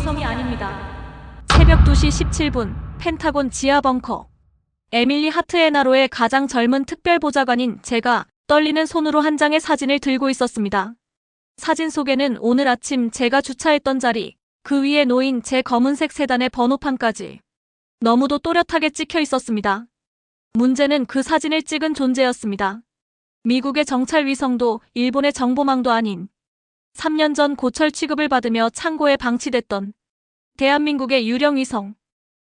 위성이 아닙니다. 새벽 2시 17분 펜타곤 지하 벙커. 에밀리 하트에나로의 가장 젊은 특별보좌관인 제가 떨리는 손으로 한 장의 사진을 들고 있었습니다. 사진 속에는 오늘 아침 제가 주차했던 자리, 그 위에 놓인 제 검은색 세단의 번호판까지 너무도 또렷하게 찍혀 있었습니다. 문제는 그 사진을 찍은 존재였습니다. 미국의 정찰 위성도 일본의 정보망도 아닌 3년 전 고철 취급을 받으며 창고에 방치됐던 대한민국의 유령 위성.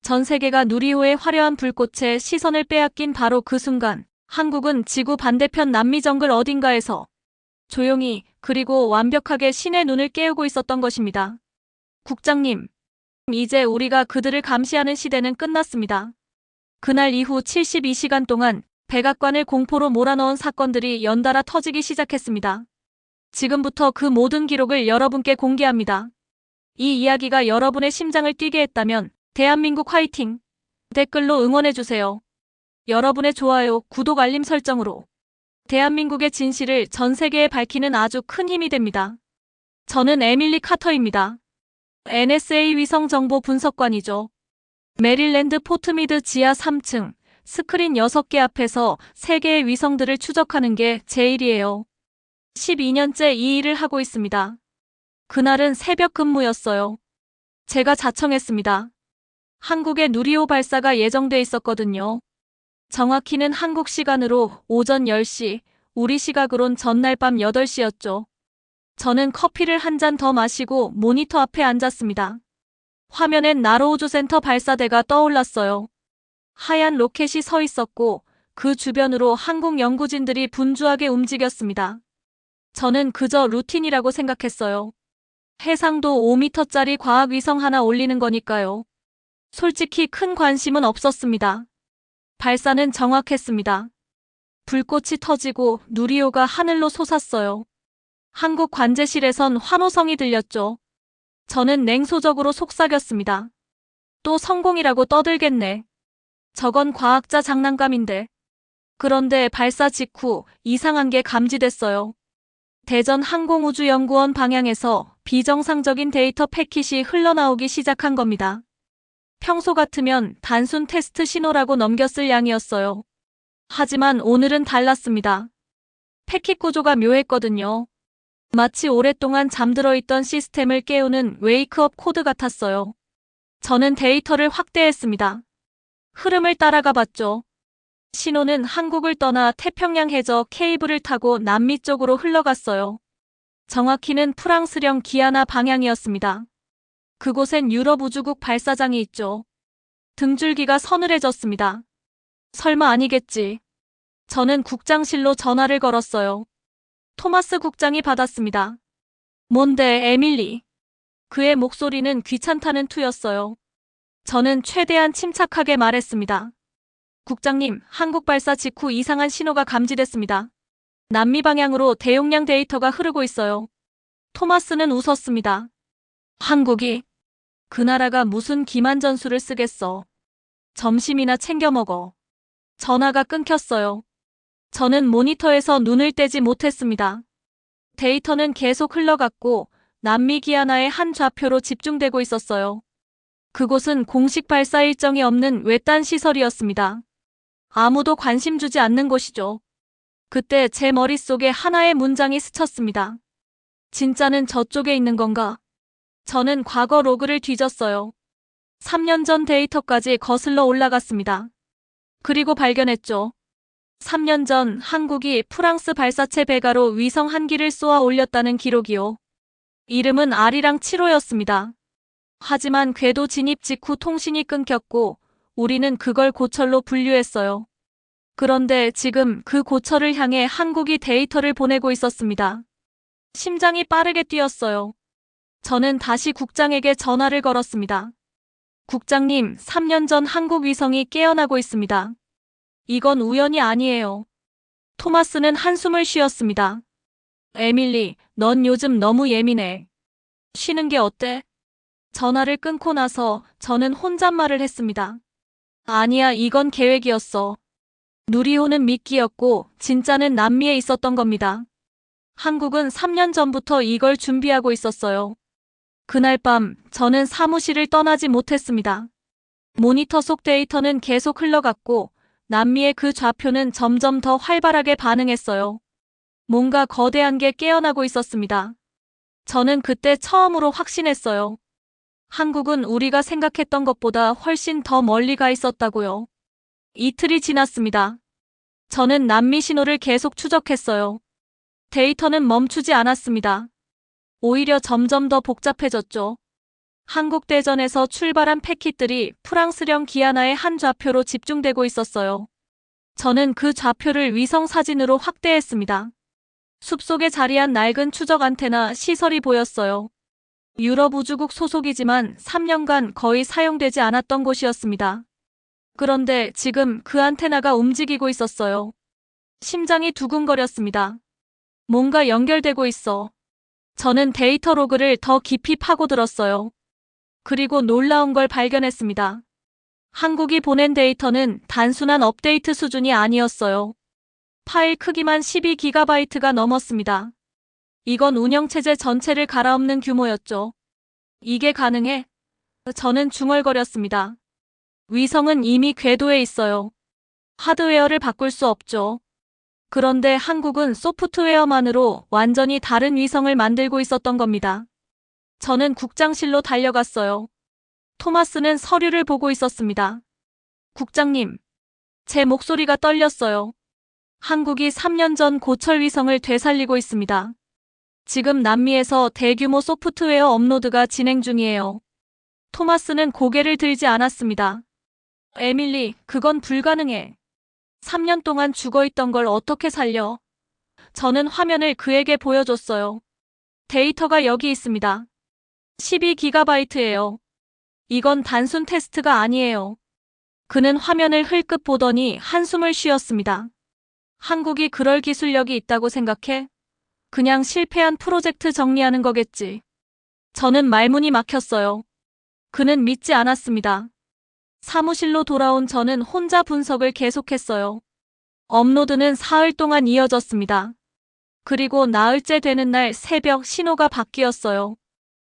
전 세계가 누리호의 화려한 불꽃에 시선을 빼앗긴 바로 그 순간, 한국은 지구 반대편 남미 정글 어딘가에서 조용히 그리고 완벽하게 신의 눈을 깨우고 있었던 것입니다. 국장님, 이제 우리가 그들을 감시하는 시대는 끝났습니다. 그날 이후 72시간 동안 백악관을 공포로 몰아넣은 사건들이 연달아 터지기 시작했습니다. 지금부터 그 모든 기록을 여러분께 공개합니다. 이 이야기가 여러분의 심장을 뛰게 했다면 대한민국 화이팅! 댓글로 응원해주세요. 여러분의 좋아요, 구독, 알림 설정으로 대한민국의 진실을 전 세계에 밝히는 아주 큰 힘이 됩니다. 저는 에밀리 카터입니다. NSA 위성정보 분석관이죠. 메릴랜드 포트미드 지하 3층, 스크린 6개 앞에서 3개의 위성들을 추적하는 게 제 일이에요. 12년째 이 일을 하고 있습니다. 그날은 새벽 근무였어요. 제가 자청했습니다. 한국의 누리호 발사가 예정돼 있었거든요. 정확히는 한국 시간으로 오전 10시, 우리 시각으론 전날 밤 8시였죠. 저는 커피를 한 잔 더 마시고 모니터 앞에 앉았습니다. 화면엔 나로 우주센터 발사대가 떠올랐어요. 하얀 로켓이 서 있었고 그 주변으로 한국 연구진들이 분주하게 움직였습니다. 저는 그저 루틴이라고 생각했어요. 해상도 5m짜리 과학위성 하나 올리는 거니까요. 솔직히 큰 관심은 없었습니다. 발사는 정확했습니다. 불꽃이 터지고 누리호가 하늘로 솟았어요. 한국 관제실에선 환호성이 들렸죠. 저는 냉소적으로 속삭였습니다. 또 성공이라고 떠들겠네. 저건 과학자 장난감인데. 그런데 발사 직후 이상한 게 감지됐어요. 대전 항공우주연구원 방향에서 비정상적인 데이터 패킷이 흘러나오기 시작한 겁니다. 평소 같으면 단순 테스트 신호라고 넘겼을 양이었어요. 하지만 오늘은 달랐습니다. 패킷 구조가 묘했거든요. 마치 오랫동안 잠들어 있던 시스템을 깨우는 웨이크업 코드 같았어요. 저는 데이터를 확대했습니다. 흐름을 따라가 봤죠. 신호는 한국을 떠나 태평양 해저 케이블을 타고 남미 쪽으로 흘러갔어요. 정확히는 프랑스령 기아나 방향이었습니다. 그곳엔 유럽 우주국 발사장이 있죠. 등줄기가 서늘해졌습니다. 설마 아니겠지. 저는 국장실로 전화를 걸었어요. 토마스 국장이 받았습니다. 뭔데, 에밀리? 그의 목소리는 귀찮다는 투였어요. 저는 최대한 침착하게 말했습니다. 국장님, 한국 발사 직후 이상한 신호가 감지됐습니다. 남미 방향으로 대용량 데이터가 흐르고 있어요. 토마스는 웃었습니다. 한국이? 그 나라가 무슨 기만전술을 쓰겠어. 점심이나 챙겨 먹어. 전화가 끊겼어요. 저는 모니터에서 눈을 떼지 못했습니다. 데이터는 계속 흘러갔고 남미 기아나의 한 좌표로 집중되고 있었어요. 그곳은 공식 발사 일정이 없는 외딴 시설이었습니다. 아무도 관심 주지 않는 곳이죠. 그때 제 머릿속에 하나의 문장이 스쳤습니다. 진짜는 저쪽에 있는 건가? 저는 과거 로그를 뒤졌어요. 3년 전 데이터까지 거슬러 올라갔습니다. 그리고 발견했죠. 3년 전 한국이 프랑스 발사체 베가로 위성 한 기를 쏘아 올렸다는 기록이요. 이름은 아리랑 7호였습니다. 하지만 궤도 진입 직후 통신이 끊겼고 우리는 그걸 고철로 분류했어요. 그런데 지금 그 고철을 향해 한국이 데이터를 보내고 있었습니다. 심장이 빠르게 뛰었어요. 저는 다시 국장에게 전화를 걸었습니다. 국장님, 3년 전 한국 위성이 깨어나고 있습니다. 이건 우연이 아니에요. 토마스는 한숨을 쉬었습니다. 에밀리, 넌 요즘 너무 예민해. 쉬는 게 어때? 전화를 끊고 나서 저는 혼잣말을 했습니다. 아니야, 이건 계획이었어. 누리호는 미끼였고 진짜는 남미에 있었던 겁니다. 한국은 3년 전부터 이걸 준비하고 있었어요. 그날 밤 저는 사무실을 떠나지 못했습니다. 모니터 속 데이터는 계속 흘러갔고 남미의 그 좌표는 점점 더 활발하게 반응했어요. 뭔가 거대한 게 깨어나고 있었습니다. 저는 그때 처음으로 확신했어요. 한국은 우리가 생각했던 것보다 훨씬 더 멀리 가 있었다고요. 이틀이 지났습니다. 저는 남미 신호를 계속 추적했어요. 데이터는 멈추지 않았습니다. 오히려 점점 더 복잡해졌죠. 한국 대전에서 출발한 패킷들이 프랑스령 기아나의 한 좌표로 집중되고 있었어요. 저는 그 좌표를 위성 사진으로 확대했습니다. 숲속에 자리한 낡은 추적 안테나 시설이 보였어요. 유럽 우주국 소속이지만 3년간 거의 사용되지 않았던 곳이었습니다. 그런데 지금 그 안테나가 움직이고 있었어요. 심장이 두근거렸습니다. 뭔가 연결되고 있어. 저는 데이터 로그를 더 깊이 파고들었어요. 그리고 놀라운 걸 발견했습니다. 한국이 보낸 데이터는 단순한 업데이트 수준이 아니었어요. 파일 크기만 12GB가 넘었습니다. 이건 운영체제 전체를 갈아엎는 규모였죠. 이게 가능해? 저는 중얼거렸습니다. 위성은 이미 궤도에 있어요. 하드웨어를 바꿀 수 없죠. 그런데 한국은 소프트웨어만으로 완전히 다른 위성을 만들고 있었던 겁니다. 저는 국장실로 달려갔어요. 토마스는 서류를 보고 있었습니다. 국장님, 제 목소리가 떨렸어요. 한국이 3년 전 고철 위성을 되살리고 있습니다. 지금 남미에서 대규모 소프트웨어 업로드가 진행 중이에요. 토마스는 고개를 들지 않았습니다. 에밀리, 그건 불가능해. 3년 동안 죽어있던 걸 어떻게 살려? 저는 화면을 그에게 보여줬어요. 데이터가 여기 있습니다. 12GB예요. 이건 단순 테스트가 아니에요. 그는 화면을 흘끗 보더니 한숨을 쉬었습니다. 한국이 그럴 기술력이 있다고 생각해? 그냥 실패한 프로젝트 정리하는 거겠지. 저는 말문이 막혔어요. 그는 믿지 않았습니다. 사무실로 돌아온 저는 혼자 분석을 계속했어요. 업로드는 사흘 동안 이어졌습니다. 그리고 나흘째 되는 날 새벽 신호가 바뀌었어요.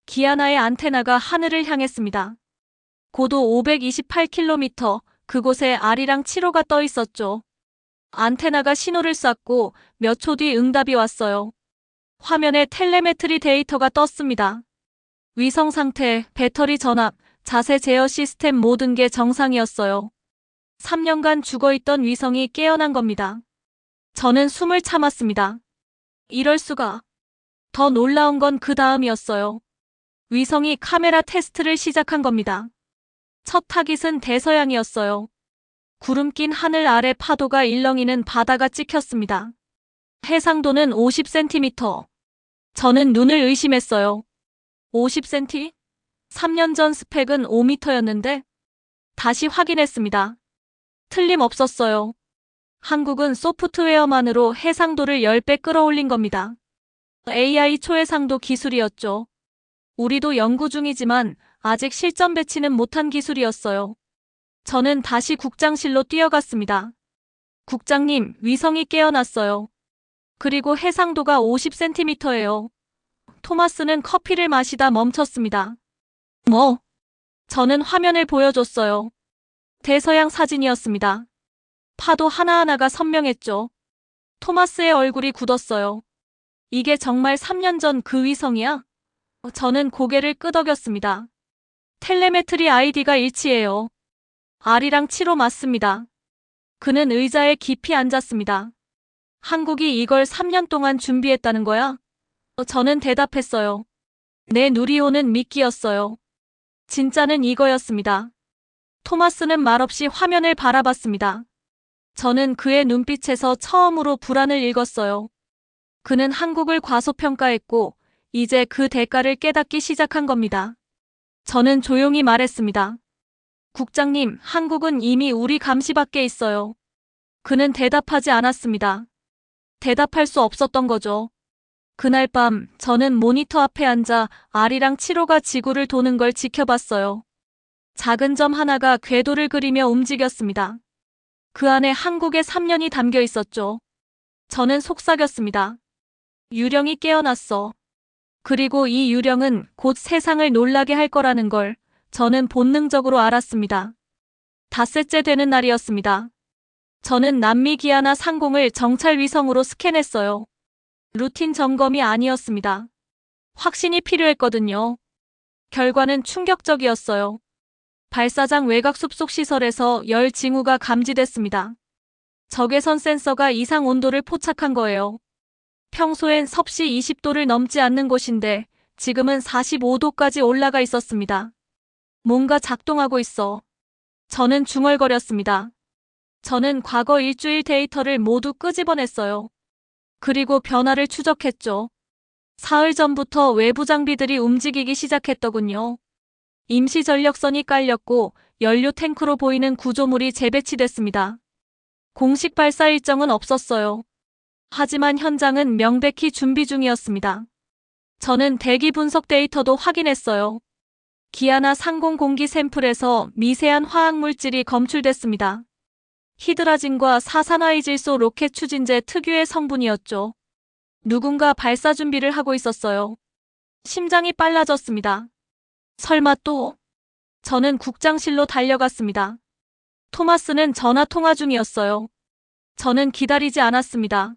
기아나의 안테나가 하늘을 향했습니다. 고도 528km, 그곳에 아리랑 7호가 떠 있었죠. 안테나가 신호를 쐈고 몇 초 뒤 응답이 왔어요. 화면에 텔레메트리 데이터가 떴습니다. 위성 상태, 배터리 전압, 자세 제어 시스템 모든 게 정상이었어요. 3년간 죽어있던 위성이 깨어난 겁니다. 저는 숨을 참았습니다. 이럴 수가. 더 놀라운 건 그 다음이었어요. 위성이 카메라 테스트를 시작한 겁니다. 첫 타깃은 대서양이었어요. 구름 낀 하늘 아래 파도가 일렁이는 바다가 찍혔습니다. 해상도는 50cm. 저는 눈을 의심했어요. 50cm? 3년 전 스펙은 5m였는데? 다시 확인했습니다. 틀림없었어요. 한국은 소프트웨어만으로 해상도를 10배 끌어올린 겁니다. AI 초해상도 기술이었죠. 우리도 연구 중이지만 아직 실전 배치는 못한 기술이었어요. 저는 다시 국장실로 뛰어갔습니다. 국장님, 위성이 깨어났어요. 그리고 해상도가 50cm예요. 토마스는 커피를 마시다 멈췄습니다. 뭐? 저는 화면을 보여줬어요. 대서양 사진이었습니다. 파도 하나하나가 선명했죠. 토마스의 얼굴이 굳었어요. 이게 정말 3년 전 그 위성이야? 저는 고개를 끄덕였습니다. 텔레메트리 아이디가 일치해요. 아리랑 7호 맞습니다. 그는 의자에 깊이 앉았습니다. 한국이 이걸 3년 동안 준비했다는 거야? 저는 대답했어요. 내 누리호는 미끼였어요. 진짜는 이거였습니다. 토마스는 말없이 화면을 바라봤습니다. 저는 그의 눈빛에서 처음으로 불안을 읽었어요. 그는 한국을 과소평가했고 이제 그 대가를 깨닫기 시작한 겁니다. 저는 조용히 말했습니다. 국장님, 한국은 이미 우리 감시 밖에 있어요. 그는 대답하지 않았습니다. 대답할 수 없었던 거죠. 그날 밤 저는 모니터 앞에 앉아 아리랑 7호가 지구를 도는 걸 지켜봤어요. 작은 점 하나가 궤도를 그리며 움직였습니다. 그 안에 한국의 3년이 담겨 있었죠. 저는 속삭였습니다. 유령이 깨어났어. 그리고 이 유령은 곧 세상을 놀라게 할 거라는 걸 저는 본능적으로 알았습니다. 닷새째 되는 날이었습니다. 저는 남미 기아나 상공을 정찰 위성으로 스캔했어요. 루틴 점검이 아니었습니다. 확신이 필요했거든요. 결과는 충격적이었어요. 발사장 외곽 숲속 시설에서 열 징후가 감지됐습니다. 적외선 센서가 이상 온도를 포착한 거예요. 평소엔 섭씨 20도를 넘지 않는 곳인데 지금은 45도까지 올라가 있었습니다. 뭔가 작동하고 있어. 저는 중얼거렸습니다. 저는 과거 일주일 데이터를 모두 끄집어냈어요. 그리고 변화를 추적했죠. 사흘 전부터 외부 장비들이 움직이기 시작했더군요. 임시 전력선이 깔렸고 연료 탱크로 보이는 구조물이 재배치됐습니다. 공식 발사 일정은 없었어요. 하지만 현장은 명백히 준비 중이었습니다. 저는 대기 분석 데이터도 확인했어요. 기아나 상공 공기 샘플에서 미세한 화학물질이 검출됐습니다. 히드라진과 사산화이질소 로켓 추진제 특유의 성분이었죠. 누군가 발사 준비를 하고 있었어요. 심장이 빨라졌습니다. 설마 또? 저는 국장실로 달려갔습니다. 토마스는 전화 통화 중이었어요. 저는 기다리지 않았습니다.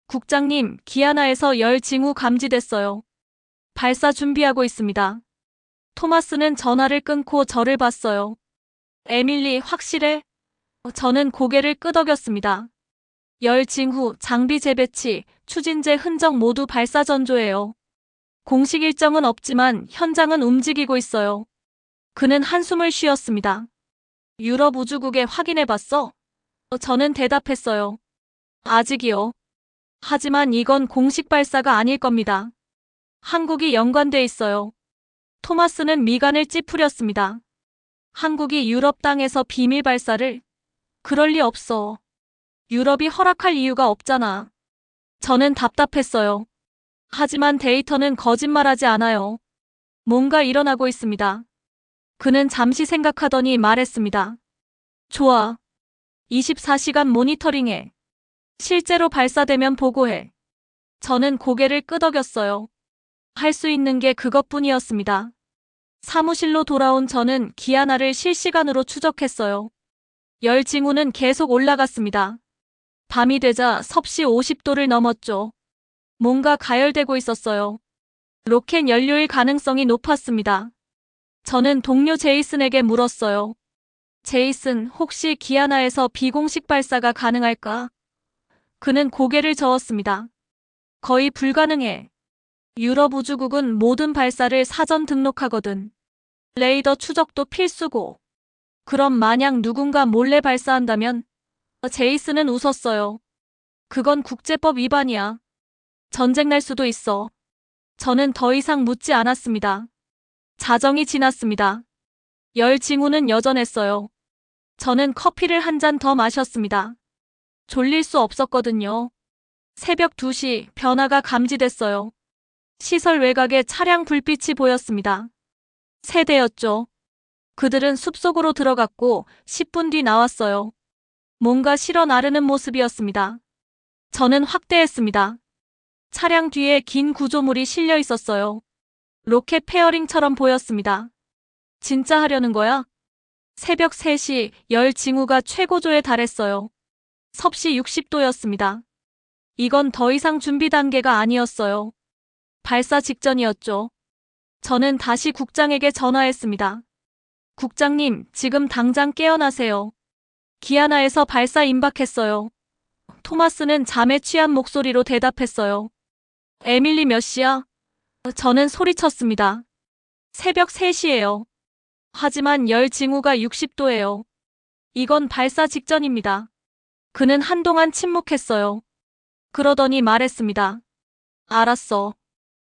국장님, 기아나에서 열 징후 감지됐어요. 발사 준비하고 있습니다. 토마스는 전화를 끊고 저를 봤어요. 에밀리, 확실해? 저는 고개를 끄덕였습니다. 열 징후, 장비 재배치, 추진제 흔적 모두 발사 전조예요. 공식 일정은 없지만 현장은 움직이고 있어요. 그는 한숨을 쉬었습니다. 유럽 우주국에 확인해봤어? 저는 대답했어요. 아직이요. 하지만 이건 공식 발사가 아닐 겁니다. 한국이 연관돼 있어요. 토마스는 미간을 찌푸렸습니다. 한국이 유럽 땅에서 비밀 발사를? 그럴 리 없어. 유럽이 허락할 이유가 없잖아. 저는 답답했어요. 하지만 데이터는 거짓말하지 않아요. 뭔가 일어나고 있습니다. 그는 잠시 생각하더니 말했습니다. 좋아. 24시간 모니터링해. 실제로 발사되면 보고해. 저는 고개를 끄덕였어요. 할 수 있는 게 그것뿐이었습니다. 사무실로 돌아온 저는 기아나를 실시간으로 추적했어요. 열 징후는 계속 올라갔습니다. 밤이 되자 섭씨 50도를 넘었죠. 뭔가 가열되고 있었어요. 로켓 연료일 가능성이 높았습니다. 저는 동료 제이슨에게 물었어요. 제이슨, 혹시 기아나에서 비공식 발사가 가능할까? 그는 고개를 저었습니다. 거의 불가능해. 유럽 우주국은 모든 발사를 사전 등록하거든. 레이더 추적도 필수고. 그럼 만약 누군가 몰래 발사한다면? 제이슨은 웃었어요. 그건 국제법 위반이야. 전쟁 날 수도 있어. 저는 더 이상 묻지 않았습니다. 자정이 지났습니다. 열 징후는 여전했어요. 저는 커피를 한 잔 더 마셨습니다. 졸릴 수 없었거든요. 새벽 2시 변화가 감지됐어요. 시설 외곽에 차량 불빛이 보였습니다. 세 대였죠. 그들은 숲속으로 들어갔고 10분 뒤 나왔어요. 뭔가 실어 나르는 모습이었습니다. 저는 확대했습니다. 차량 뒤에 긴 구조물이 실려 있었어요. 로켓 페어링처럼 보였습니다. 진짜 하려는 거야? 새벽 3시 열 징후가 최고조에 달했어요. 섭씨 60도였습니다. 이건 더 이상 준비 단계가 아니었어요. 발사 직전이었죠. 저는 다시 국장에게 전화했습니다. 국장님, 지금 당장 깨어나세요. 기아나에서 발사 임박했어요. 토마스는 잠에 취한 목소리로 대답했어요. 에밀리 몇 시야? 저는 소리쳤습니다. 새벽 3시예요. 하지만 열 징후가 60도예요. 이건 발사 직전입니다. 그는 한동안 침묵했어요. 그러더니 말했습니다. 알았어.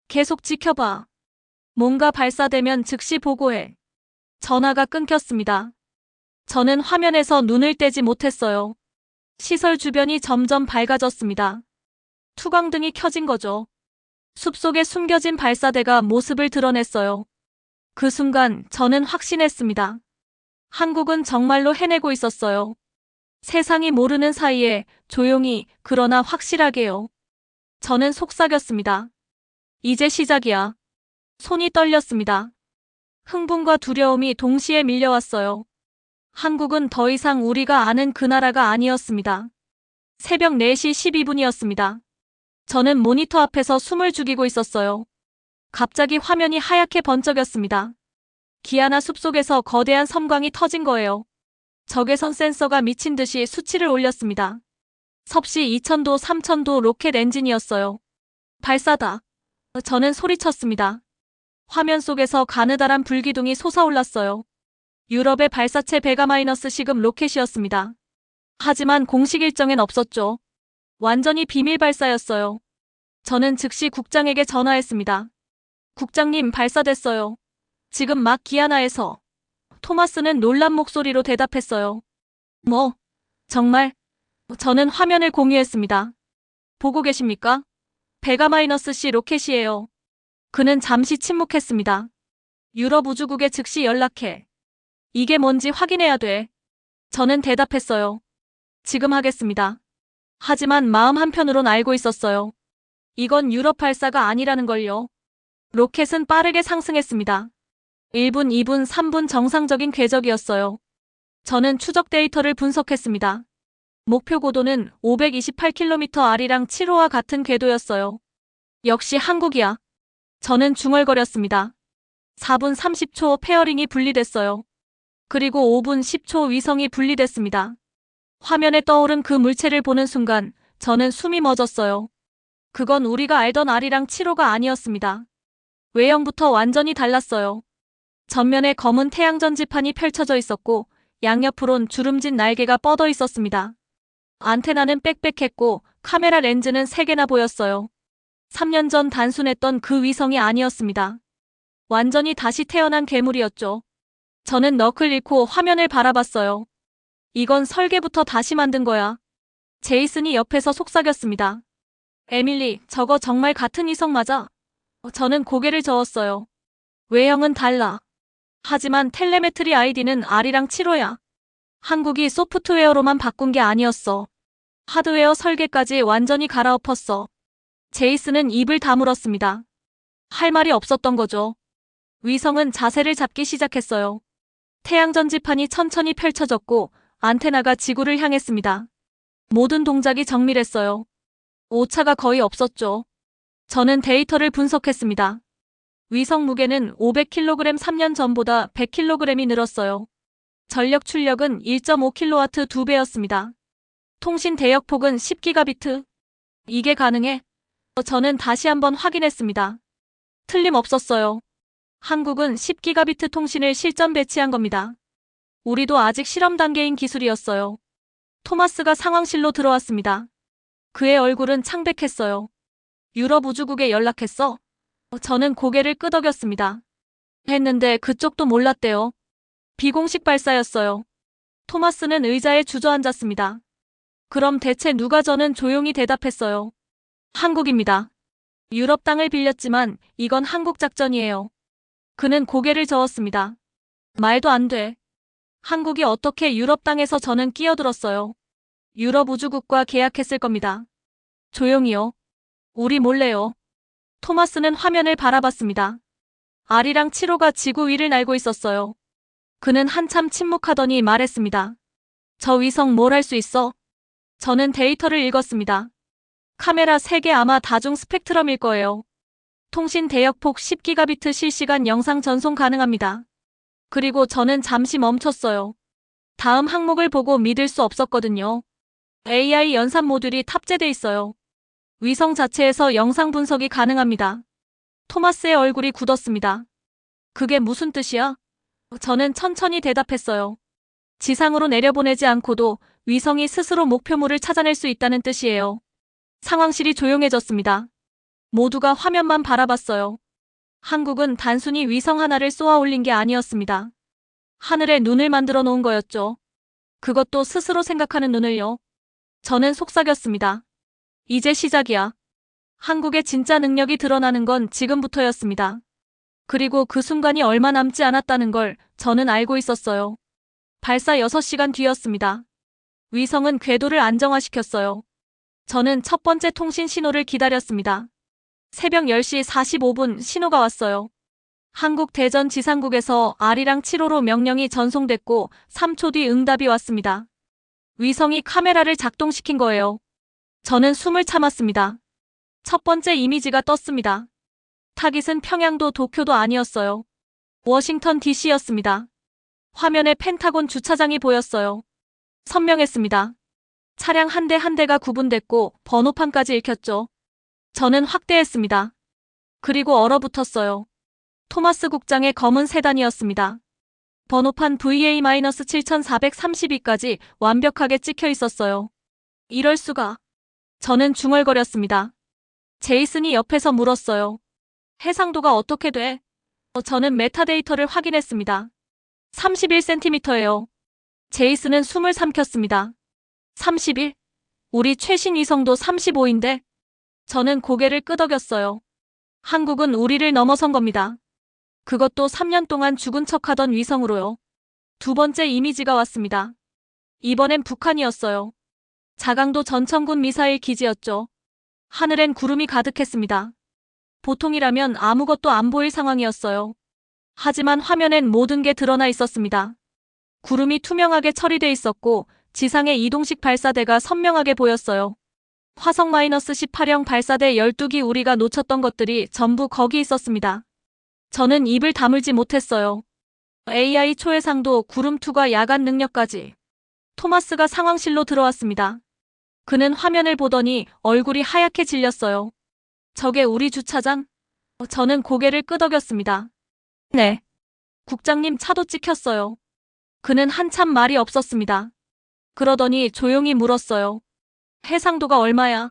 계속 지켜봐. 뭔가 발사되면 즉시 보고해. 전화가 끊겼습니다. 저는 화면에서 눈을 떼지 못했어요. 시설 주변이 점점 밝아졌습니다. 투광등이 켜진 거죠. 숲속에 숨겨진 발사대가 모습을 드러냈어요. 그 순간 저는 확신했습니다. 한국은 정말로 해내고 있었어요. 세상이 모르는 사이에 조용히 그러나 확실하게요. 저는 속삭였습니다. 이제 시작이야. 손이 떨렸습니다. 흥분과 두려움이 동시에 밀려왔어요. 한국은 더 이상 우리가 아는 그 나라가 아니었습니다. 새벽 4시 12분이었습니다. 저는 모니터 앞에서 숨을 죽이고 있었어요. 갑자기 화면이 하얗게 번쩍였습니다. 기아나 숲속에서 거대한 섬광이 터진 거예요. 적외선 센서가 미친 듯이 수치를 올렸습니다. 섭씨 2000도, 3000도 로켓 엔진이었어요. 발사다. 저는 소리쳤습니다. 화면 속에서 가느다란 불기둥이 솟아올랐어요. 유럽의 발사체 베가-시급 로켓이었습니다. 하지만 공식 일정엔 없었죠. 완전히 비밀 발사였어요. 저는 즉시 국장에게 전화했습니다. 국장님, 발사됐어요. 지금 막 기아나에서. 토마스는 놀란 목소리로 대답했어요. 뭐? 정말? 저는 화면을 공유했습니다. 보고 계십니까? 베가-C 로켓이에요. 그는 잠시 침묵했습니다. 유럽 우주국에 즉시 연락해. 이게 뭔지 확인해야 돼. 저는 대답했어요. 지금 하겠습니다. 하지만 마음 한편으론 알고 있었어요. 이건 유럽 발사가 아니라는 걸요. 로켓은 빠르게 상승했습니다. 1분, 2분, 3분 정상적인 궤적이었어요. 저는 추적 데이터를 분석했습니다. 목표 고도는 528km 아리랑 7호와 같은 궤도였어요. 역시 한국이야. 저는 중얼거렸습니다. 4분 30초 페어링이 분리됐어요. 그리고 5분 10초 위성이 분리됐습니다. 화면에 떠오른 그 물체를 보는 순간 저는 숨이 멎었어요. 그건 우리가 알던 아리랑 7호가 아니었습니다. 외형부터 완전히 달랐어요. 전면에 검은 태양전지판이 펼쳐져 있었고 양옆으론 주름진 날개가 뻗어 있었습니다. 안테나는 빽빽했고 카메라 렌즈는 3개나 보였어요. 3년 전 단순했던 그 위성이 아니었습니다. 완전히 다시 태어난 괴물이었죠. 저는 너클 잃고 화면을 바라봤어요. 이건 설계부터 다시 만든 거야. 제이슨이 옆에서 속삭였습니다. 에밀리, 저거 정말 같은 위성 맞아? 저는 고개를 저었어요. 외형은 달라. 하지만 텔레메트리 아이디는 아리랑 7호야. 한국이 소프트웨어로만 바꾼 게 아니었어. 하드웨어 설계까지 완전히 갈아엎었어. 제이슨은 입을 다물었습니다. 할 말이 없었던 거죠. 위성은 자세를 잡기 시작했어요. 태양전지판이 천천히 펼쳐졌고 안테나가 지구를 향했습니다. 모든 동작이 정밀했어요. 오차가 거의 없었죠. 저는 데이터를 분석했습니다. 위성 무게는 500kg 3년 전보다 100kg이 늘었어요. 전력 출력은 1.5kW 2배였습니다. 통신 대역폭은 10기가비트. 이게 가능해? 저는 다시 한번 확인했습니다. 틀림없었어요. 한국은 10기가비트 통신을 실전 배치한 겁니다. 우리도 아직 실험 단계인 기술이었어요. 토마스가 상황실로 들어왔습니다. 그의 얼굴은 창백했어요. 유럽 우주국에 연락했어? 저는 고개를 끄덕였습니다. 했는데 그쪽도 몰랐대요. 비공식 발사였어요. 토마스는 의자에 주저앉았습니다. 그럼 대체 누가? 저는 조용히 대답했어요. 한국입니다. 유럽 땅을 빌렸지만 이건 한국 작전이에요. 그는 고개를 저었습니다. 말도 안 돼. 한국이 어떻게 유럽 땅에서? 저는 끼어들었어요. 유럽 우주국과 계약했을 겁니다. 조용히요. 우리 몰래요. 토마스는 화면을 바라봤습니다. 아리랑 7호가 지구 위를 날고 있었어요. 그는 한참 침묵하더니 말했습니다. 저 위성 뭘 할 수 있어? 저는 데이터를 읽었습니다. 카메라 3개 아마 다중 스펙트럼일 거예요. 통신 대역폭 10기가비트 실시간 영상 전송 가능합니다. 그리고 저는 잠시 멈췄어요. 다음 항목을 보고 믿을 수 없었거든요. AI 연산 모듈이 탑재돼 있어요. 위성 자체에서 영상 분석이 가능합니다. 토마스의 얼굴이 굳었습니다. 그게 무슨 뜻이야? 저는 천천히 대답했어요. 지상으로 내려보내지 않고도 위성이 스스로 목표물을 찾아낼 수 있다는 뜻이에요. 상황실이 조용해졌습니다. 모두가 화면만 바라봤어요. 한국은 단순히 위성 하나를 쏘아 올린 게 아니었습니다. 하늘에 눈을 만들어 놓은 거였죠. 그것도 스스로 생각하는 눈을요. 저는 속삭였습니다. 이제 시작이야. 한국의 진짜 능력이 드러나는 건 지금부터였습니다. 그리고 그 순간이 얼마 남지 않았다는 걸 저는 알고 있었어요. 발사 6시간 뒤였습니다. 위성은 궤도를 안정화시켰어요. 저는 첫 번째 통신 신호를 기다렸습니다. 새벽 10시 45분 신호가 왔어요. 한국 대전 지상국에서 아리랑 7호로 명령이 전송됐고 3초 뒤 응답이 왔습니다. 위성이 카메라를 작동시킨 거예요. 저는 숨을 참았습니다. 첫 번째 이미지가 떴습니다. 타깃은 평양도 도쿄도 아니었어요. 워싱턴 DC였습니다. 화면에 펜타곤 주차장이 보였어요. 선명했습니다. 차량 한 대 한 대가 구분됐고 번호판까지 읽혔죠. 저는 확대했습니다. 그리고 얼어붙었어요. 토마스 국장의 검은 세단이었습니다. 번호판 VA-7432까지 완벽하게 찍혀 있었어요. 이럴 수가. 저는 중얼거렸습니다. 제이슨이 옆에서 물었어요. 해상도가 어떻게 돼? 저는 메타데이터를 확인했습니다. 31cm예요. 제이슨은 숨을 삼켰습니다. 31? 우리 최신 위성도 35인데? 저는 고개를 끄덕였어요. 한국은 우리를 넘어선 겁니다. 그것도 3년 동안 죽은 척하던 위성으로요. 두 번째 이미지가 왔습니다. 이번엔 북한이었어요. 자강도 전천군 미사일 기지였죠. 하늘엔 구름이 가득했습니다. 보통이라면 아무것도 안 보일 상황이었어요. 하지만 화면엔 모든 게 드러나 있었습니다. 구름이 투명하게 처리돼 있었고 지상의 이동식 발사대가 선명하게 보였어요. 화성 -18형 발사대 12기 우리가 놓쳤던 것들이 전부 거기 있었습니다. 저는 입을 다물지 못했어요. AI 초해상도 구름2과 야간 능력까지. 토마스가 상황실로 들어왔습니다. 그는 화면을 보더니 얼굴이 하얗게 질렸어요. 저게 우리 주차장? 저는 고개를 끄덕였습니다. 네. 국장님 차도 찍혔어요. 그는 한참 말이 없었습니다. 그러더니 조용히 물었어요. 해상도가 얼마야?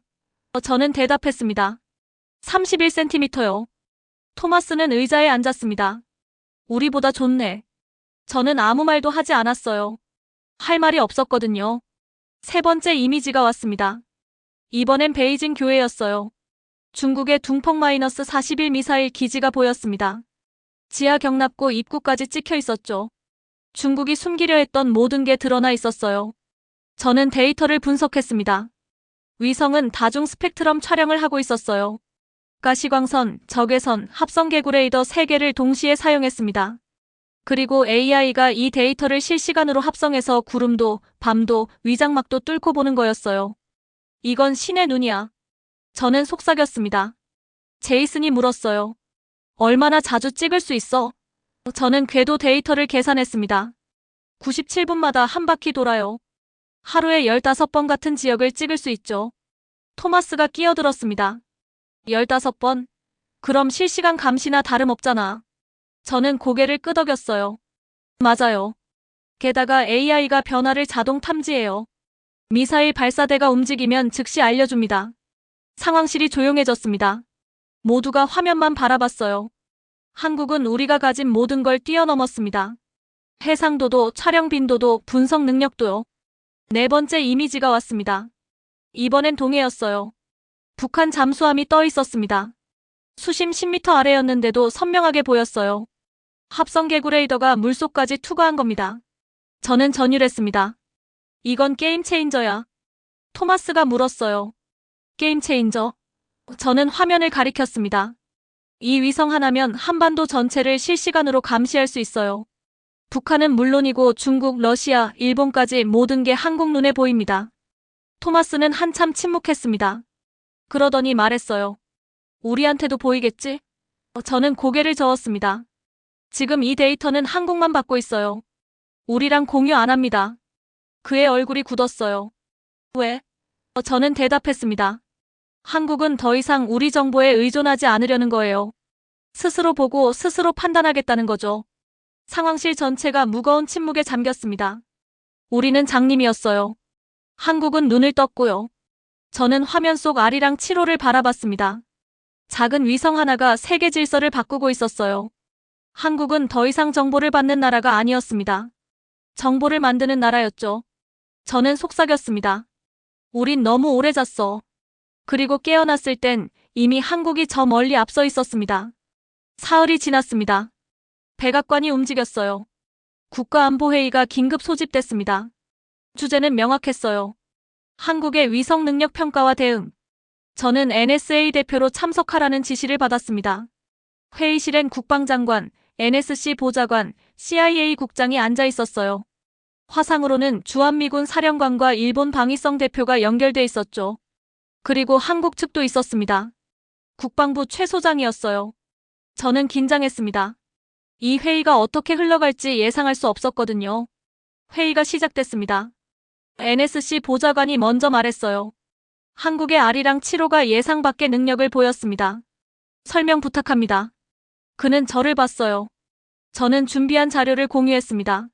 저는 대답했습니다. 31cm요. 토마스는 의자에 앉았습니다. 우리보다 좋네. 저는 아무 말도 하지 않았어요. 할 말이 없었거든요. 세 번째 이미지가 왔습니다. 이번엔 베이징 교회였어요. 중국의 둥펑 -41 미사일 기지가 보였습니다. 지하 경납고 입구까지 찍혀 있었죠. 중국이 숨기려 했던 모든 게 드러나 있었어요. 저는 데이터를 분석했습니다. 위성은 다중 스펙트럼 촬영을 하고 있었어요. 가시광선, 적외선, 합성 개구레이더 3개를 동시에 사용했습니다. 그리고 AI가 이 데이터를 실시간으로 합성해서 구름도, 밤도, 위장막도 뚫고 보는 거였어요. 이건 신의 눈이야. 저는 속삭였습니다. 제이슨이 물었어요. 얼마나 자주 찍을 수 있어? 저는 궤도 데이터를 계산했습니다. 97분마다 한 바퀴 돌아요. 하루에 15번 같은 지역을 찍을 수 있죠. 토마스가 끼어들었습니다. 15번? 그럼 실시간 감시나 다름없잖아. 저는 고개를 끄덕였어요. 맞아요. 게다가 AI가 변화를 자동 탐지해요. 미사일 발사대가 움직이면 즉시 알려줍니다. 상황실이 조용해졌습니다. 모두가 화면만 바라봤어요. 한국은 우리가 가진 모든 걸 뛰어넘었습니다. 해상도도, 촬영 빈도도, 분석 능력도요. 네 번째 이미지가 왔습니다. 이번엔 동해였어요. 북한 잠수함이 떠 있었습니다. 수심 10m 아래였는데도 선명하게 보였어요. 합성 개구레이더가 물속까지 투과한 겁니다. 저는 전율했습니다. 이건 게임 체인저야. 토마스가 물었어요. 게임 체인저? 저는 화면을 가리켰습니다. 이 위성 하나면 한반도 전체를 실시간으로 감시할 수 있어요. 북한은 물론이고 중국, 러시아, 일본까지 모든 게 한국 눈에 보입니다. 토마스는 한참 침묵했습니다. 그러더니 말했어요. 우리한테도 보이겠지? 저는 고개를 저었습니다. 지금 이 데이터는 한국만 받고 있어요. 우리랑 공유 안 합니다. 그의 얼굴이 굳었어요. 왜? 저는 대답했습니다. 한국은 더 이상 우리 정보에 의존하지 않으려는 거예요. 스스로 보고 스스로 판단하겠다는 거죠. 상황실 전체가 무거운 침묵에 잠겼습니다. 우리는 장님이었어요. 한국은 눈을 떴고요. 저는 화면 속 아리랑 7호를 바라봤습니다. 작은 위성 하나가 세계 질서를 바꾸고 있었어요. 한국은 더 이상 정보를 받는 나라가 아니었습니다. 정보를 만드는 나라였죠. 저는 속삭였습니다. 우린 너무 오래 잤어. 그리고 깨어났을 땐 이미 한국이 저 멀리 앞서 있었습니다. 사흘이 지났습니다. 백악관이 움직였어요. 국가안보회의가 긴급 소집됐습니다. 주제는 명확했어요. 한국의 위성 능력 평가와 대응. 저는 NSA 대표로 참석하라는 지시를 받았습니다. 회의실엔 국방장관, NSC 보좌관, CIA 국장이 앉아 있었어요. 화상으로는 주한미군 사령관과 일본 방위성 대표가 연결돼 있었죠. 그리고 한국 측도 있었습니다. 국방부 최 소장이었어요. 저는 긴장했습니다. 이 회의가 어떻게 흘러갈지 예상할 수 없었거든요. 회의가 시작됐습니다. NSC 보좌관이 먼저 말했어요. 한국의 아리랑 7호가 예상 밖의 능력을 보였습니다. 설명 부탁합니다. 그는 저를 봤어요. 저는 준비한 자료를 공유했습니다.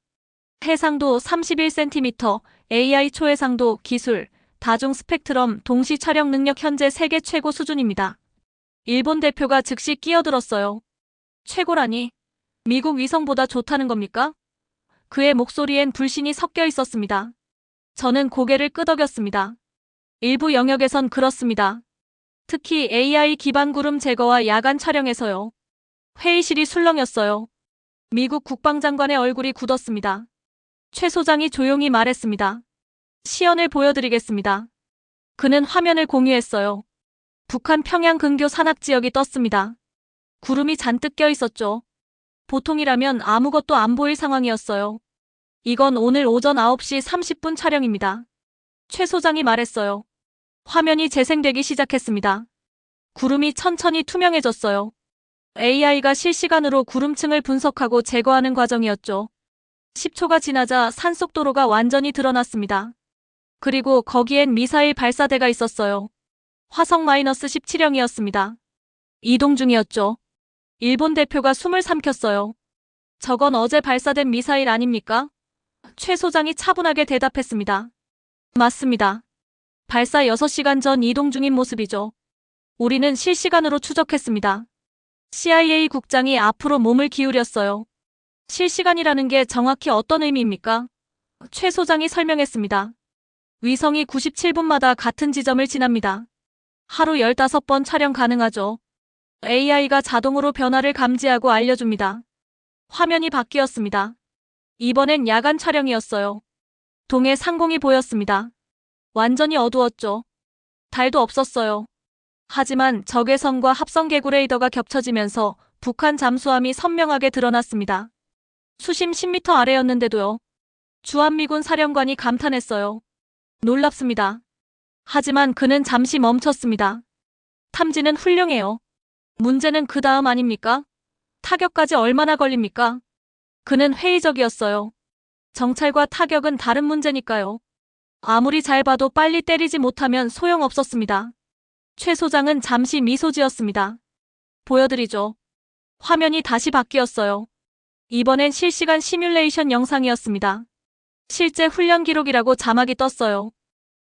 해상도 31cm, AI 초해상도 기술, 다중 스펙트럼 동시 촬영 능력 현재 세계 최고 수준입니다. 일본 대표가 즉시 끼어들었어요. 최고라니? 미국 위성보다 좋다는 겁니까? 그의 목소리엔 불신이 섞여 있었습니다. 저는 고개를 끄덕였습니다. 일부 영역에선 그렇습니다. 특히 AI 기반 구름 제거와 야간 촬영에서요. 회의실이 술렁였어요. 미국 국방장관의 얼굴이 굳었습니다. 최 소장이 조용히 말했습니다. 시연을 보여드리겠습니다. 그는 화면을 공유했어요. 북한 평양 근교 산악 지역이 떴습니다. 구름이 잔뜩 껴 있었죠. 보통이라면 아무것도 안 보일 상황이었어요. 이건 오늘 오전 9시 30분 촬영입니다. 최 소장이 말했어요. 화면이 재생되기 시작했습니다. 구름이 천천히 투명해졌어요. AI가 실시간으로 구름층을 분석하고 제거하는 과정이었죠. 10초가 지나자 산속도로가 완전히 드러났습니다. 그리고 거기엔 미사일 발사대가 있었어요. 화성-17형이었습니다. 이동 중이었죠. 일본 대표가 숨을 삼켰어요. 저건 어제 발사된 미사일 아닙니까? 최 소장이 차분하게 대답했습니다. 맞습니다. 발사 6시간 전 이동 중인 모습이죠. 우리는 실시간으로 추적했습니다. CIA 국장이 앞으로 몸을 기울였어요. 실시간이라는 게 정확히 어떤 의미입니까? 최 소장이 설명했습니다. 위성이 97분마다 같은 지점을 지납니다. 하루 15번 촬영 가능하죠. AI가 자동으로 변화를 감지하고 알려줍니다. 화면이 바뀌었습니다. 이번엔 야간 촬영이었어요. 동해 상공이 보였습니다. 완전히 어두웠죠. 달도 없었어요. 하지만 적외선과 합성개구 레이더가 겹쳐지면서 북한 잠수함이 선명하게 드러났습니다. 수심 10m 아래였는데도요. 주한미군 사령관이 감탄했어요. 놀랍습니다. 하지만 그는 잠시 멈췄습니다. 탐지는 훌륭해요. 문제는 그 다음 아닙니까? 타격까지 얼마나 걸립니까? 그는 회의적이었어요. 정찰과 타격은 다른 문제니까요. 아무리 잘 봐도 빨리 때리지 못하면 소용없었습니다. 최 소장은 잠시 미소 지었습니다. 보여드리죠. 화면이 다시 바뀌었어요. 이번엔 실시간 시뮬레이션 영상이었습니다. 실제 훈련 기록이라고 자막이 떴어요.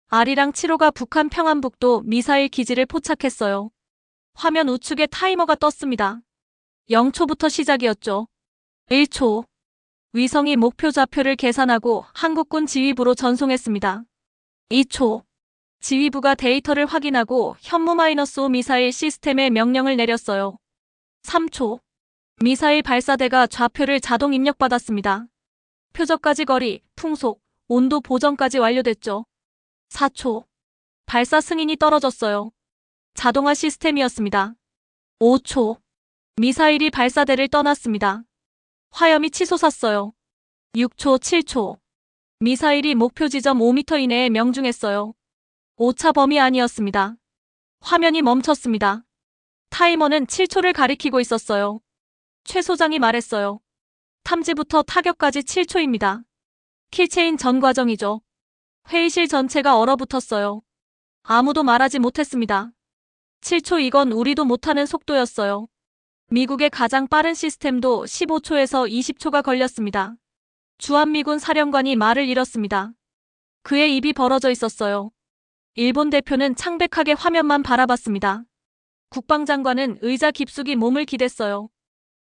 아리랑 7호가 북한 평안북도 미사일 기지를 포착했어요. 화면 우측에 타이머가 떴습니다. 0초부터 시작이었죠. 1초. 위성이 목표 좌표를 계산하고 한국군 지휘부로 전송했습니다. 2초. 지휘부가 데이터를 확인하고 현무-5 미사일 시스템에 명령을 내렸어요. 3초. 미사일 발사대가 좌표를 자동 입력받았습니다. 표적까지 거리, 풍속, 온도 보정까지 완료됐죠. 4초. 발사 승인이 떨어졌어요. 자동화 시스템이었습니다. 5초. 미사일이 발사대를 떠났습니다. 화염이 치솟았어요. 6초, 7초. 미사일이 목표 지점 5m 이내에 명중했어요. 오차 범위 아니었습니다. 화면이 멈췄습니다. 타이머는 7초를 가리키고 있었어요. 최 소장이 말했어요. 탐지부터 타격까지 7초입니다. 킬체인 전 과정이죠. 회의실 전체가 얼어붙었어요. 아무도 말하지 못했습니다. 7초 이건 우리도 못하는 속도였어요. 미국의 가장 빠른 시스템도 15초에서 20초가 걸렸습니다. 주한미군 사령관이 말을 잃었습니다. 그의 입이 벌어져 있었어요. 일본 대표는 창백하게 화면만 바라봤습니다. 국방장관은 의자 깊숙이 몸을 기댔어요.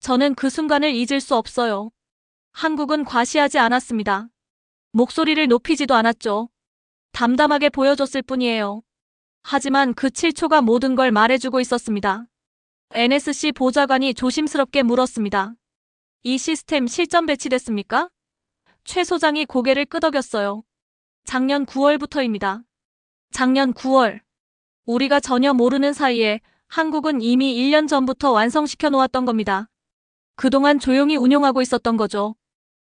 저는 그 순간을 잊을 수 없어요. 한국은 과시하지 않았습니다. 목소리를 높이지도 않았죠. 담담하게 보여줬을 뿐이에요. 하지만 그 7초가 모든 걸 말해주고 있었습니다. NSC 보좌관이 조심스럽게 물었습니다. 이 시스템 실전 배치됐습니까? 최 소장이 고개를 끄덕였어요. 작년 9월부터입니다. 작년 9월. 우리가 전혀 모르는 사이에 한국은 이미 1년 전부터 완성시켜 놓았던 겁니다. 그동안 조용히 운용하고 있었던 거죠.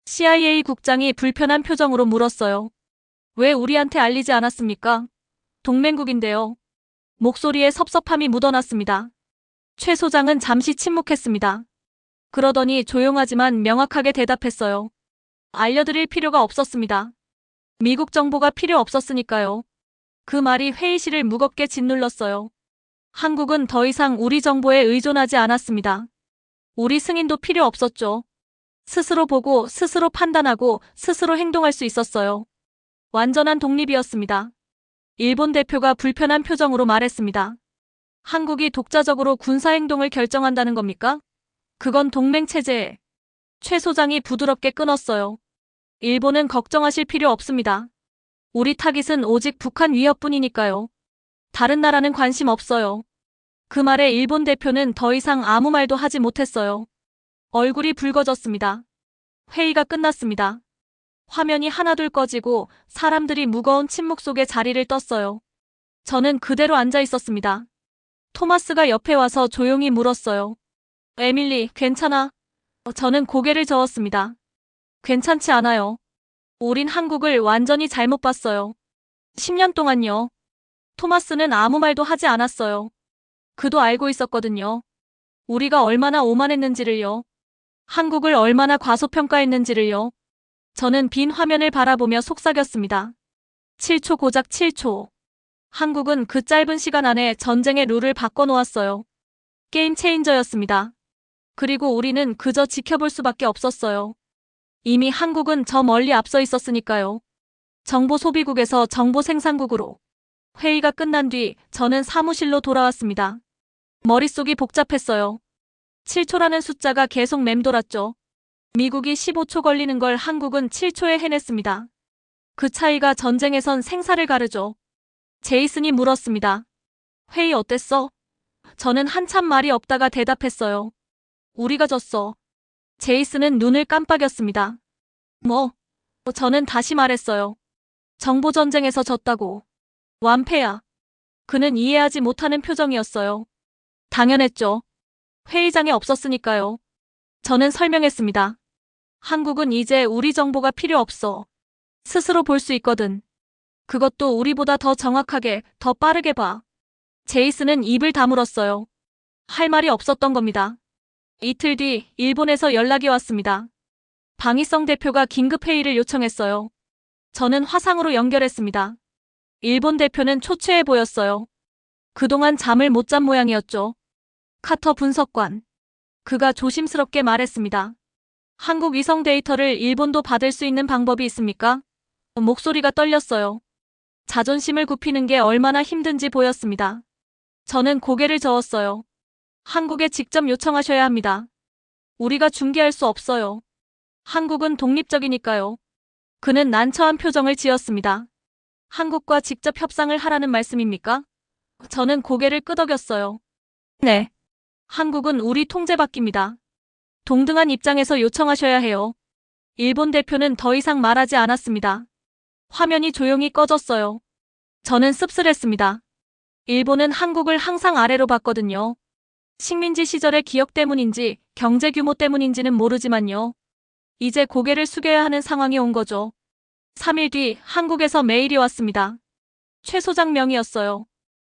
CIA 국장이 불편한 표정으로 물었어요. 왜 우리한테 알리지 않았습니까? 동맹국인데요. 목소리에 섭섭함이 묻어났습니다. 최 소장은 잠시 침묵했습니다. 그러더니 조용하지만 명확하게 대답했어요. 알려드릴 필요가 없었습니다. 미국 정보가 필요 없었으니까요. 그 말이 회의실을 무겁게 짓눌렀어요. 한국은 더 이상 우리 정보에 의존하지 않았습니다. 우리 승인도 필요 없었죠. 스스로 보고 스스로 판단하고 스스로 행동할 수 있었어요. 완전한 독립이었습니다. 일본 대표가 불편한 표정으로 말했습니다. 한국이 독자적으로 군사행동을 결정한다는 겁니까? 그건 동맹체제에. 최 소장이 부드럽게 끊었어요. 일본은 걱정하실 필요 없습니다. 우리 타깃은 오직 북한 위협뿐이니까요. 다른 나라는 관심 없어요. 그 말에 일본 대표는 더 이상 아무 말도 하지 못했어요. 얼굴이 붉어졌습니다. 회의가 끝났습니다. 화면이 하나둘 꺼지고 사람들이 무거운 침묵 속에 자리를 떴어요. 저는 그대로 앉아 있었습니다. 토마스가 옆에 와서 조용히 물었어요. 에밀리, 괜찮아? 저는 고개를 저었습니다. 괜찮지 않아요. 우린 한국을 완전히 잘못 봤어요. 10년 동안요. 토마스는 아무 말도 하지 않았어요. 그도 알고 있었거든요. 우리가 얼마나 오만했는지를요. 한국을 얼마나 과소평가했는지를요. 저는 빈 화면을 바라보며 속삭였습니다. 7초 고작 7초. 한국은 그 짧은 시간 안에 전쟁의 룰을 바꿔놓았어요. 게임 체인저였습니다. 그리고 우리는 그저 지켜볼 수밖에 없었어요. 이미 한국은 저 멀리 앞서 있었으니까요. 정보 소비국에서 정보 생산국으로. 회의가 끝난 뒤 저는 사무실로 돌아왔습니다. 머릿속이 복잡했어요. 7초라는 숫자가 계속 맴돌았죠. 미국이 15초 걸리는 걸 한국은 7초에 해냈습니다. 그 차이가 전쟁에선 생사를 가르죠. 제이슨이 물었습니다. 회의 어땠어? 저는 한참 말이 없다가 대답했어요. 우리가 졌어. 제이슨은 눈을 깜빡였습니다. 뭐? 저는 다시 말했어요. 정보전쟁에서 졌다고. 완패야. 그는 이해하지 못하는 표정이었어요. 당연했죠. 회의장에 없었으니까요. 저는 설명했습니다. 한국은 이제 우리 정보가 필요 없어. 스스로 볼 수 있거든. 그것도 우리보다 더 정확하게, 더 빠르게 봐. 제이슨은 입을 다물었어요. 할 말이 없었던 겁니다. 이틀 뒤 일본에서 연락이 왔습니다. 방위성 대표가 긴급회의를 요청했어요. 저는 화상으로 연결했습니다. 일본 대표는 초췌해 보였어요. 그동안 잠을 못 잔 모양이었죠. 카터 분석관. 그가 조심스럽게 말했습니다. 한국 위성 데이터를 일본도 받을 수 있는 방법이 있습니까? 목소리가 떨렸어요. 자존심을 굽히는 게 얼마나 힘든지 보였습니다. 저는 고개를 저었어요. 한국에 직접 요청하셔야 합니다. 우리가 중개할 수 없어요. 한국은 독립적이니까요. 그는 난처한 표정을 지었습니다. 한국과 직접 협상을 하라는 말씀입니까? 저는 고개를 끄덕였어요. 네. 한국은 우리 통제 밖입니다. 동등한 입장에서 요청하셔야 해요. 일본 대표는 더 이상 말하지 않았습니다. 화면이 조용히 꺼졌어요. 저는 씁쓸했습니다. 일본은 한국을 항상 아래로 봤거든요. 식민지 시절의 기억 때문인지 경제 규모 때문인지는 모르지만요. 이제 고개를 숙여야 하는 상황이 온 거죠. 3일 뒤 한국에서 메일이 왔습니다. 최 소장 명의였어요.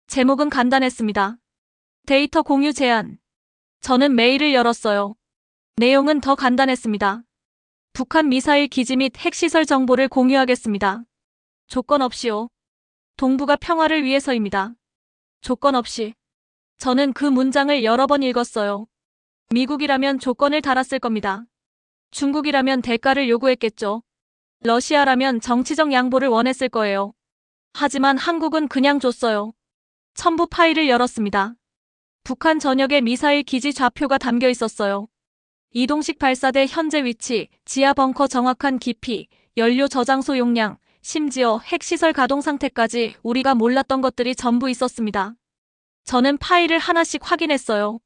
제목은 간단했습니다. 데이터 공유 제안. 저는 메일을 열었어요. 내용은 더 간단했습니다. 북한 미사일 기지 및 핵시설 정보를 공유하겠습니다. 조건 없이요. 동북아 평화를 위해서입니다. 조건 없이. 저는 그 문장을 여러 번 읽었어요. 미국이라면 조건을 달았을 겁니다. 중국이라면 대가를 요구했겠죠. 러시아라면 정치적 양보를 원했을 거예요. 하지만 한국은 그냥 줬어요. 첨부 파일을 열었습니다. 북한 전역에 미사일 기지 좌표가 담겨 있었어요. 이동식 발사대 현재 위치, 지하 벙커 정확한 깊이, 연료 저장소 용량, 심지어 핵시설 가동 상태까지 우리가 몰랐던 것들이 전부 있었습니다. 저는 파일을 하나씩 확인했어요.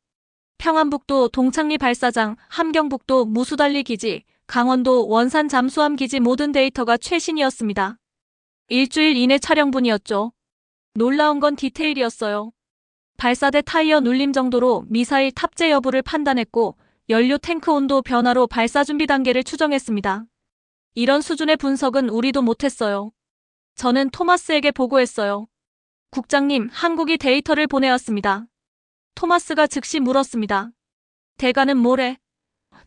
평안북도 동창리 발사장, 함경북도 무수달리 기지, 강원도 원산 잠수함 기지 모든 데이터가 최신이었습니다. 일주일 이내 촬영분이었죠. 놀라운 건 디테일이었어요. 발사대 타이어 눌림 정도로 미사일 탑재 여부를 판단했고 연료 탱크 온도 변화로 발사 준비 단계를 추정했습니다. 이런 수준의 분석은 우리도 못했어요. 저는 토마스에게 보고했어요. 국장님, 한국이 데이터를 보내왔습니다. 토마스가 즉시 물었습니다. 대가는 뭐래?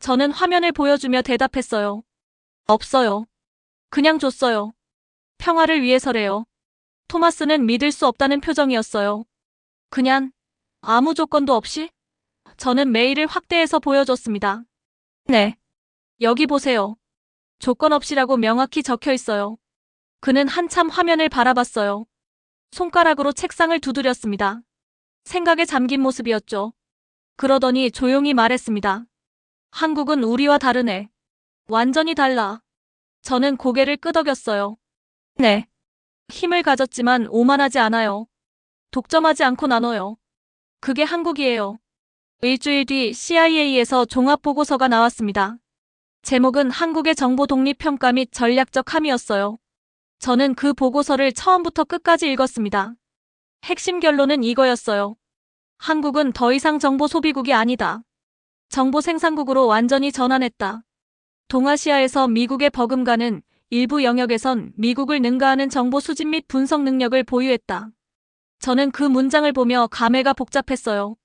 저는 화면을 보여주며 대답했어요. 없어요. 그냥 줬어요. 평화를 위해서래요. 토마스는 믿을 수 없다는 표정이었어요. 그냥 아무 조건도 없이? 저는 메일을 확대해서 보여줬습니다. 네. 여기 보세요. 조건 없이라고 명확히 적혀 있어요. 그는 한참 화면을 바라봤어요. 손가락으로 책상을 두드렸습니다. 생각에 잠긴 모습이었죠. 그러더니 조용히 말했습니다. 한국은 우리와 다르네. 완전히 달라. 저는 고개를 끄덕였어요. 네. 힘을 가졌지만 오만하지 않아요. 독점하지 않고 나눠요. 그게 한국이에요. 일주일 뒤 CIA에서 종합보고서가 나왔습니다. 제목은 한국의 정보 독립 평가 및 전략적 함의였어요. 저는 그 보고서를 처음부터 끝까지 읽었습니다. 핵심 결론은 이거였어요. 한국은 더 이상 정보 소비국이 아니다. 정보 생산국으로 완전히 전환했다. 동아시아에서 미국에 버금가는 일부 영역에선 미국을 능가하는 정보 수집 및 분석 능력을 보유했다. 저는 그 문장을 보며 감회가 복잡했어요.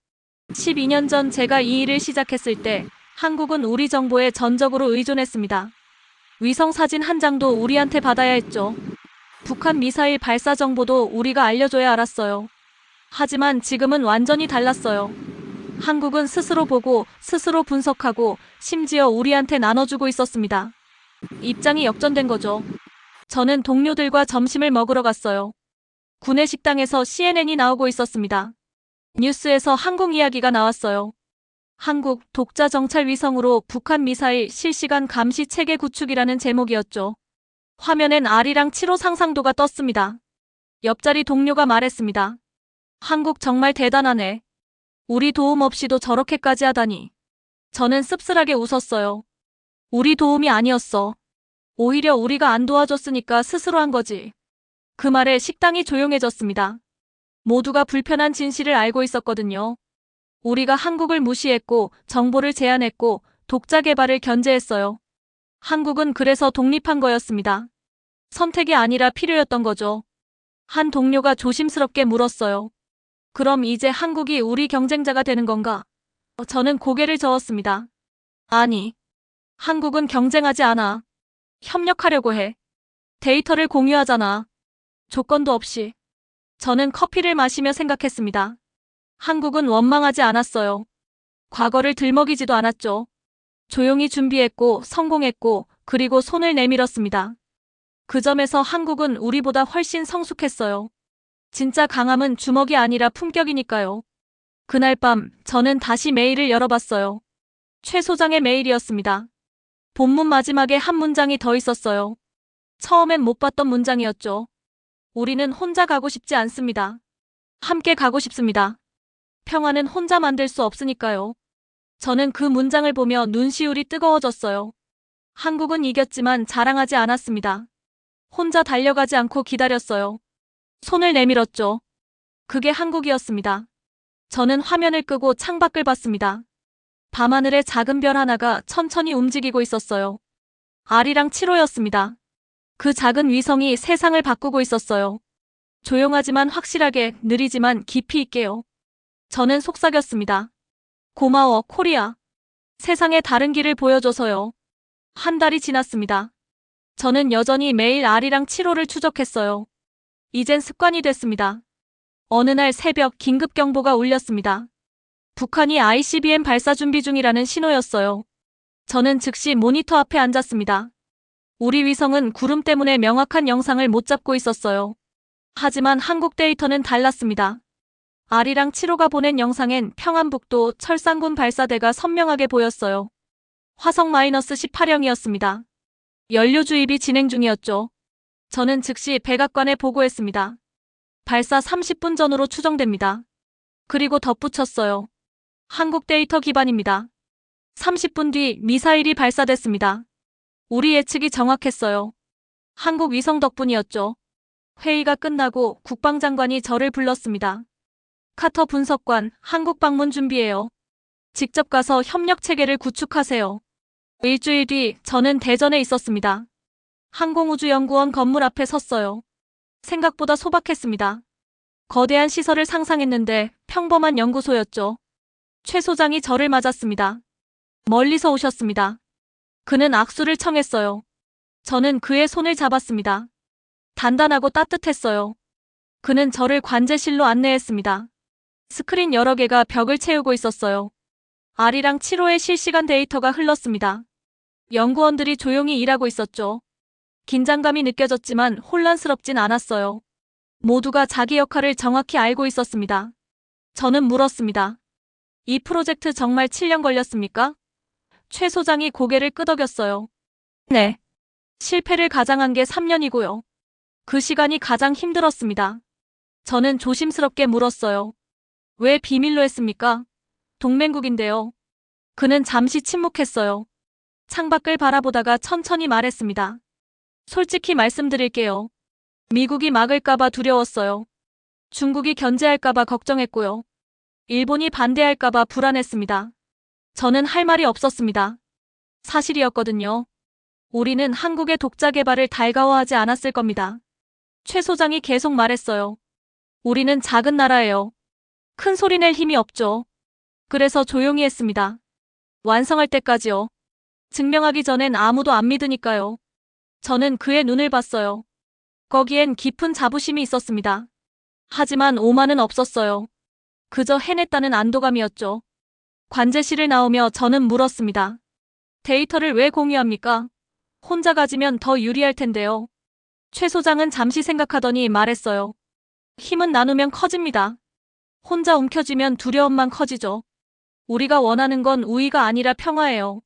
12년 전 제가 이 일을 시작했을 때 한국은 우리 정보에 전적으로 의존했습니다. 위성 사진 한 장도 우리한테 받아야 했죠. 북한 미사일 발사 정보도 우리가 알려줘야 알았어요. 하지만 지금은 완전히 달랐어요. 한국은 스스로 보고 스스로 분석하고 심지어 우리한테 나눠주고 있었습니다. 입장이 역전된 거죠. 저는 동료들과 점심을 먹으러 갔어요. 구내 식당에서 CNN이 나오고 있었습니다. 뉴스에서 한국 이야기가 나왔어요. 한국 독자 정찰 위성으로 북한 미사일 실시간 감시 체계 구축이라는 제목이었죠. 화면엔 R이랑 7호 상상도가 떴습니다. 옆자리 동료가 말했습니다. 한국 정말 대단하네. 우리 도움 없이도 저렇게까지 하다니. 저는 씁쓸하게 웃었어요. 우리 도움이 아니었어. 오히려 우리가 안 도와줬으니까 스스로 한 거지. 그 말에 식당이 조용해졌습니다. 모두가 불편한 진실을 알고 있었거든요. 우리가 한국을 무시했고 정보를 제한했고 독자 개발을 견제했어요. 한국은 그래서 독립한 거였습니다. 선택이 아니라 필요였던 거죠. 한 동료가 조심스럽게 물었어요. 그럼 이제 한국이 우리 경쟁자가 되는 건가? 저는 고개를 저었습니다. 아니, 한국은 경쟁하지 않아. 협력하려고 해. 데이터를 공유하잖아. 조건도 없이. 저는 커피를 마시며 생각했습니다. 한국은 원망하지 않았어요. 과거를 들먹이지도 않았죠. 조용히 준비했고 성공했고 그리고 손을 내밀었습니다. 그 점에서 한국은 우리보다 훨씬 성숙했어요. 진짜 강함은 주먹이 아니라 품격이니까요. 그날 밤 저는 다시 메일을 열어봤어요. 최 소장의 메일이었습니다. 본문 마지막에 한 문장이 더 있었어요. 처음엔 못 봤던 문장이었죠. 우리는 혼자 가고 싶지 않습니다. 함께 가고 싶습니다. 평화는 혼자 만들 수 없으니까요. 저는 그 문장을 보며 눈시울이 뜨거워졌어요. 한국은 이겼지만 자랑하지 않았습니다. 혼자 달려가지 않고 기다렸어요. 손을 내밀었죠. 그게 한국이었습니다. 저는 화면을 끄고 창밖을 봤습니다. 밤하늘에 작은 별 하나가 천천히 움직이고 있었어요. R이랑 7호였습니다. 그 작은 위성이 세상을 바꾸고 있었어요. 조용하지만 확실하게, 느리지만 깊이 있게요. 저는 속삭였습니다. 고마워, 코리아. 세상에 다른 길을 보여줘서요. 한 달이 지났습니다. 저는 여전히 매일 R이랑 7호를 추적했어요. 이젠 습관이 됐습니다. 어느 날 새벽 긴급경보가 울렸습니다. 북한이 ICBM 발사 준비 중이라는 신호였어요. 저는 즉시 모니터 앞에 앉았습니다. 우리 위성은 구름 때문에 명확한 영상을 못 잡고 있었어요. 하지만 한국 데이터는 달랐습니다. R이랑 7호가 보낸 영상엔 평안북도 철산군 발사대가 선명하게 보였어요. 화성 -18형이었습니다. 연료 주입이 진행 중이었죠. 저는 즉시 백악관에 보고했습니다. 발사 30분 전으로 추정됩니다. 그리고 덧붙였어요. 한국 데이터 기반입니다. 30분 뒤 미사일이 발사됐습니다. 우리 예측이 정확했어요. 한국 위성 덕분이었죠. 회의가 끝나고 국방장관이 저를 불렀습니다. 카터 분석관, 한국 방문 준비해요. 직접 가서 협력 체계를 구축하세요. 일주일 뒤 저는 대전에 있었습니다. 항공우주연구원 건물 앞에 섰어요. 생각보다 소박했습니다. 거대한 시설을 상상했는데 평범한 연구소였죠. 최 소장이 저를 맞았습니다. 멀리서 오셨습니다. 그는 악수를 청했어요. 저는 그의 손을 잡았습니다. 단단하고 따뜻했어요. 그는 저를 관제실로 안내했습니다. 스크린 여러 개가 벽을 채우고 있었어요. R이랑 7호의 실시간 데이터가 흘렀습니다. 연구원들이 조용히 일하고 있었죠. 긴장감이 느껴졌지만 혼란스럽진 않았어요. 모두가 자기 역할을 정확히 알고 있었습니다. 저는 물었습니다. 이 프로젝트 정말 7년 걸렸습니까? 최 소장이 고개를 끄덕였어요. 네. 실패를 가장한 게 3년이고요. 그 시간이 가장 힘들었습니다. 저는 조심스럽게 물었어요. 왜 비밀로 했습니까? 동맹국인데요. 그는 잠시 침묵했어요. 창밖을 바라보다가 천천히 말했습니다. 솔직히 말씀드릴게요. 미국이 막을까봐 두려웠어요. 중국이 견제할까봐 걱정했고요. 일본이 반대할까봐 불안했습니다. 저는 할 말이 없었습니다. 사실이었거든요. 우리는 한국의 독자 개발을 달가워하지 않았을 겁니다. 최 소장이 계속 말했어요. 우리는 작은 나라예요. 큰 소리 낼 힘이 없죠. 그래서 조용히 했습니다. 완성할 때까지요. 증명하기 전엔 아무도 안 믿으니까요. 저는 그의 눈을 봤어요. 거기엔 깊은 자부심이 있었습니다. 하지만 오만은 없었어요. 그저 해냈다는 안도감이었죠. 관제실을 나오며 저는 물었습니다. 데이터를 왜 공유합니까? 혼자 가지면 더 유리할 텐데요. 최 소장은 잠시 생각하더니 말했어요. 힘은 나누면 커집니다. 혼자 움켜쥐면 두려움만 커지죠. 우리가 원하는 건 우위가 아니라 평화예요.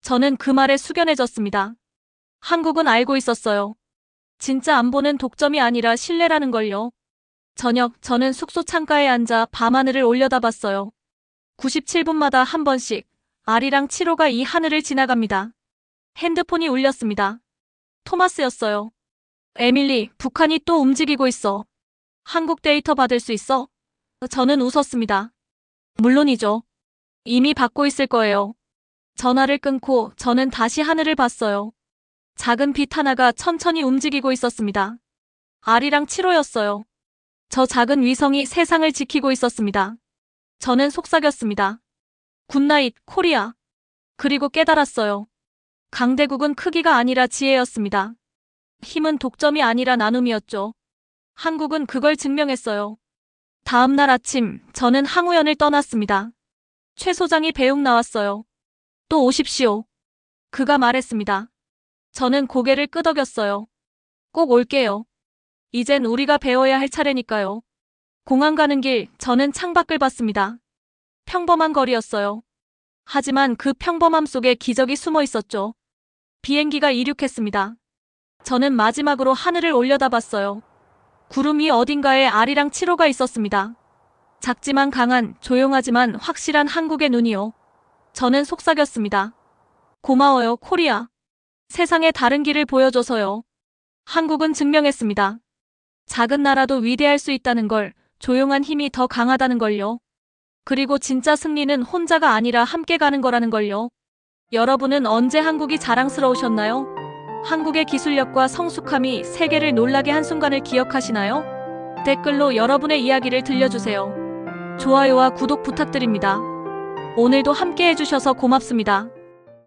저는 그 말에 숙연해졌습니다. 한국은 알고 있었어요. 진짜 안보는 독점이 아니라 신뢰라는 걸요. 저녁, 저는 숙소 창가에 앉아 밤하늘을 올려다봤어요. 97분마다 한 번씩 R이랑 7호가 이 하늘을 지나갑니다. 핸드폰이 울렸습니다. 토마스였어요. 에밀리, 북한이 또 움직이고 있어. 한국 데이터 받을 수 있어? 저는 웃었습니다. 물론이죠. 이미 받고 있을 거예요. 전화를 끊고 저는 다시 하늘을 봤어요. 작은 빛 하나가 천천히 움직이고 있었습니다. R이랑 7호였어요. 저 작은 위성이 세상을 지키고 있었습니다. 저는 속삭였습니다. 굿나잇, 코리아. 그리고 깨달았어요. 강대국은 크기가 아니라 지혜였습니다. 힘은 독점이 아니라 나눔이었죠. 한국은 그걸 증명했어요. 다음 날 아침, 저는 항우연을 떠났습니다. 최 소장이 배웅 나왔어요. 또 오십시오. 그가 말했습니다. 저는 고개를 끄덕였어요. 꼭 올게요. 이젠 우리가 배워야 할 차례니까요. 공항 가는 길, 저는 창밖을 봤습니다. 평범한 거리였어요. 하지만 그 평범함 속에 기적이 숨어 있었죠. 비행기가 이륙했습니다. 저는 마지막으로 하늘을 올려다봤어요. 구름 위 어딘가에 R이랑 7호가 있었습니다. 작지만 강한, 조용하지만 확실한 한국의 눈이요. 저는 속삭였습니다. 고마워요, 코리아. 세상에 다른 길을 보여줘서요. 한국은 증명했습니다. 작은 나라도 위대할 수 있다는 걸, 조용한 힘이 더 강하다는 걸요. 그리고 진짜 승리는 혼자가 아니라 함께 가는 거라는 걸요. 여러분은 언제 한국이 자랑스러우셨나요? 한국의 기술력과 성숙함이 세계를 놀라게 한 순간을 기억하시나요? 댓글로 여러분의 이야기를 들려주세요. 좋아요와 구독 부탁드립니다. 오늘도 함께 해주셔서 고맙습니다.